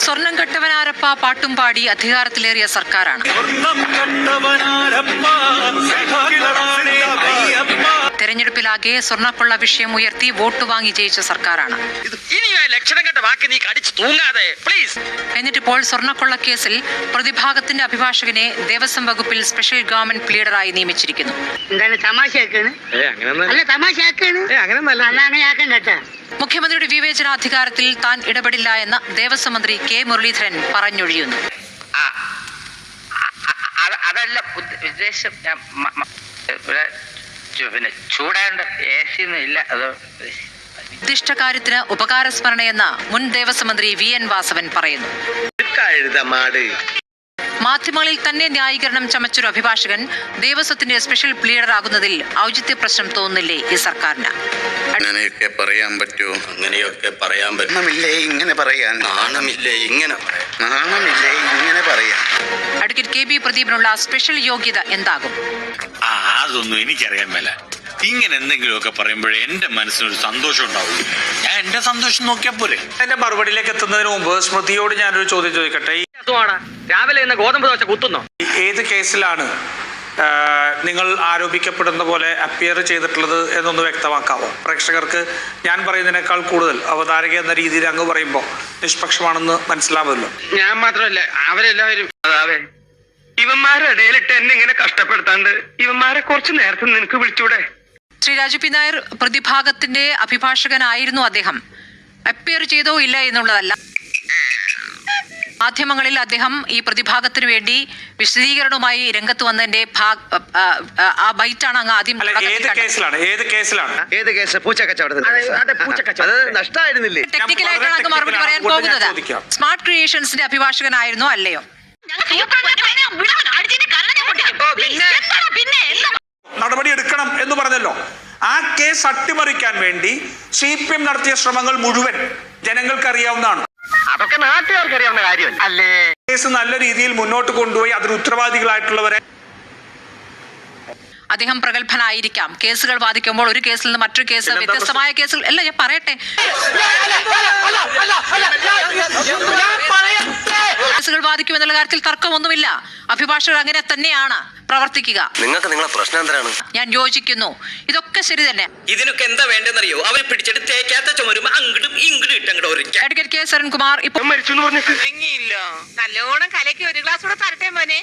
സ്വർണം കെട്ടവനാരപ്പ പാട്ടും പാടി അധികാരത്തിലേറിയ സർക്കാരാണ്. തെരഞ്ഞെടുപ്പിലാകെ സ്വർണ്ണക്കൊള്ള വിഷയം ഉയർത്തി വോട്ട് വാങ്ങി ജയിച്ച സർക്കാരാണ്. എന്നിട്ടിപ്പോൾ സ്വർണ്ണക്കൊള്ള കേസിൽ പ്രതിഭാഗത്തിന്റെ അഭിഭാഷകനെ ദേവസ്വം വകുപ്പിൽ സ്പെഷ്യൽ ഗവൺമെന്റ് പ്ലീഡറായി നിയമിച്ചിരിക്കുന്നു. മുഖ്യമന്ത്രിയുടെ വിവേചനാധികാരത്തിൽ താൻ ഇടപെടില്ല എന്ന് ദേവസ്വം മന്ത്രി കെ മുരളീധരൻ പറഞ്ഞൊഴിയുന്നു. അതല്ല ഉദ്ദേശം, ചൂടാണ്ട് ഇല്ല. ഉദ്ദിഷ്ടകാര്യത്തിന് ഉപകാരസ്മരണയെന്ന് മുൻ ദേവസ്വം മന്ത്രി വി എൻ വാസവൻ പറയുന്നു. മാധ്യമങ്ങളിൽ തന്നെ ന്യായീകരണം ചമച്ചൊരു അഭിഭാഷകൻ ദേവസ്വത്തിന്റെ സ്പെഷ്യൽ പ്ലീഡറാകുന്നതിൽ ഔചിത്യ പ്രശ്നം തോന്നുന്നില്ലേ ഈ സർക്കാരിന്? അങ്ങനെയൊക്കെ പറയാൻ പറ്റുമോ? അങ്ങനെയൊക്കെ പറയാൻ പറ്റും. ഇങ്ങനെ പറയാൻ നാണമില്ലേ ഇങ്ങനെ പറയാൻ? അഡ്വക്കേറ്റ് കെ ബി പ്രദീപിനുള്ള സ്പെഷ്യൽ യോഗ്യത എന്താകും? അതൊന്നും എനിക്കറിയാൻ മേല. ഇങ്ങനെ എന്തെങ്കിലുമൊക്കെ പറയുമ്പോഴേ എന്റെ മനസ്സിനൊരു സന്തോഷം ഉണ്ടാവും. ഞാൻ എന്റെ സന്തോഷം നോക്കിയാ പോരെ. എന്റെ മറുപടിയിലേക്ക് എത്തുന്നതിന് മുമ്പ് സ്മൃതിയോട് ഞാനൊരു ചോദ്യം ചോദിക്കട്ടെ. രാവിലെ ഗോതമ്പ് ദോശ കുത്തുന്നോ? ഏത് കേസിലാണ് നിങ്ങൾ ആരോപിക്കപ്പെടുന്ന പോലെ അപ്പിയർ ചെയ്തിട്ടുള്ളത് എന്നൊന്ന് വ്യക്തമാക്കാമോ? പ്രേക്ഷകർക്ക് ഞാൻ പറയുന്നതിനേക്കാൾ കൂടുതൽ അവതാരക എന്ന രീതിയിൽ അങ്ങ് പറയുമ്പോൾ നിഷ്പക്ഷമാണെന്ന് മനസ്സിലാവുമല്ലോ. ഞാൻ മാത്രമല്ല, അവരെല്ലാവരും. അതാവേ, ഇവന്മാരുടെ ഇടയിലിട്ട് എന്നെ ഇങ്ങനെ കഷ്ടപ്പെടുത്താണ്ട് ഇവന്മാരെ കുറച്ച് നേരത്തെ നിനക്ക് വിളിച്ചൂടെ? ശ്രീ രാജു പി നായർ പ്രതിഭാഗത്തിന്റെ അഭിഭാഷകനായിരുന്നു. അദ്ദേഹം അപ്പിയർ ചെയ്തോ ഇല്ല എന്നുള്ളതല്ല. മാധ്യമങ്ങളിൽ അദ്ദേഹം ഈ പ്രതിഭാഗത്തിനു വേണ്ടി വിശദീകരണവുമായി രംഗത്ത് വന്നതിന്റെ ആ ബൈറ്റാണ് അങ്ങ് ആദ്യം. ടെക്നിക്കലായിട്ടാണ് അങ്ങ് മറുപടി പറയാൻ പോകുന്നത്. സ്മാർട്ട് ക്രിയേഷൻസിന്റെ അഭിഭാഷകനായിരുന്നോ അല്ലയോ? നടപടി എടുക്കണം എന്ന് പറഞ്ഞല്ലോ. ആ കേസ് അട്ടിമറിക്കാൻ വേണ്ടി CPM നടത്തിയ ശ്രമങ്ങൾ മുഴുവൻ ജനങ്ങൾക്ക് അറിയാവുന്നതാണ്. അതൊക്കെ നാട്ടുകാർക്ക് അറിയാവുന്ന കാര്യമല്ല അല്ലേ? കേസ് നല്ല രീതിയിൽ മുന്നോട്ട് കൊണ്ടുപോയി അതിന് ഉത്തരവാദികളായിട്ടുള്ളവരെ. അദ്ദേഹം പ്രഗത്ഭനായിരിക്കാം. കേസുകൾ വാദിക്കുമ്പോൾ ഒരു കേസിൽ നിന്ന് മറ്റൊരു കേസ് വ്യത്യസ്തമായ കേസുകൾ അല്ല. ഞാൻ പറയട്ടെ, കേസുകൾ വാദിക്കുമെന്നുള്ള കാര്യത്തിൽ തർക്കമൊന്നുമില്ല. അഭിഭാഷകർ അങ്ങനെ തന്നെയാണ് പ്രവർത്തിക്കുക. നിങ്ങൾക്ക് നിങ്ങളെ പ്രശ്നം എന്താണ്? ഞാൻ യോജിക്കുന്നു. ഇതൊക്കെ ശരി തന്നെ. ഇതിനൊക്കെ എന്താ വേണ്ടെന്നറിയോ? അവരെ പിടിച്ചിട്ട് തേക്കാത്ത ചുമരും അങ്ങോട്ടും ഇങ്ങോട്ടും ഇട്ടങ്ങോട്ട് അഡ്വക്കേറ്റ് കെ സരൺകുമാർ ഇപ്പോൾ മരിച്ചു എന്ന് പറഞ്ഞിട്ട് നല്ലോണം കലയ്ക്ക് ഒരു ഗ്ലാസ് കൂടെ തരട്ടെ മോനെ.